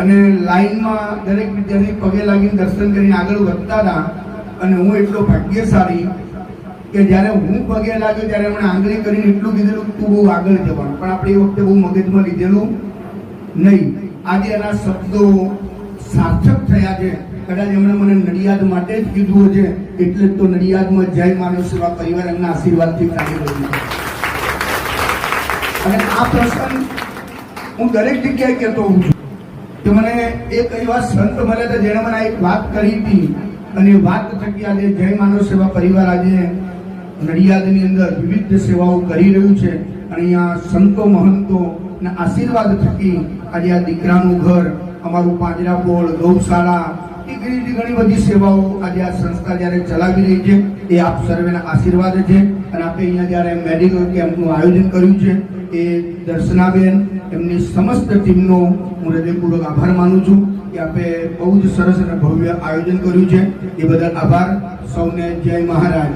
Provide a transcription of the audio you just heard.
અને લાઈનમાં દરેક વિદ્યાર્થી પગે લાગીને દર્શન કરીને આગળ વધતા હતા. અને હું એટલો ભાગ્યશાળી કે જ્યારે હું પગે લાગ્યો ત્યારે એમણે આંગળી કરીને એટલું કીધેલું તું બહુ આગળ જવાનું, પણ આપણે એ વખતે બહુ મગજમાં લીધેલું નહીં. આજે એના શબ્દો સાર્થક થયા છે. કદાચ એમણે મને નડિયાદ માટે જ કીધું છે, એટલે જ તો નડિયાદમાં જય માનવ સેવા પરિવાર એમના આશીર્વાદથી ચાલી રહ્યું છે. અને આ પ્રસંગ હું દરેક જગ્યાએ કહેતો હોઉં છું કે મને એક એવા સંત મળ્યા હતા જેણે મને એક વાત કરી હતી, અને વાત થકી આજે જય માનવ સેવા પરિવાર આજે નડિયાદની અંદર વિવિધ સેવાઓ કરી રહ્યું છે. અને અહીંયા સંતો મહંતો ના આશીર્વાદ થકી આજે આ દીકરાનું ઘર, અમારું પાંજરાપોળ, ગૌશાળા, ઘણી બધી સેવાઓ આજે આ સંસ્થા જ્યારે ચલાવી રહી છે એ આપ સર્વેના આશીર્વાદ છે. અને આપણે અહીંયા જ્યારે મેડિકલ કેમ્પનું આયોજન કર્યું છે એ દર્શનાબેન એમની સમસ્ત ટીમનો હું હૃદયપૂર્વક આભાર માનું છું કે આપણે બહુ જ સરસ અને ભવ્ય આયોજન કર્યું છે. એ બદલ આભાર. સૌને જય મહારાજ.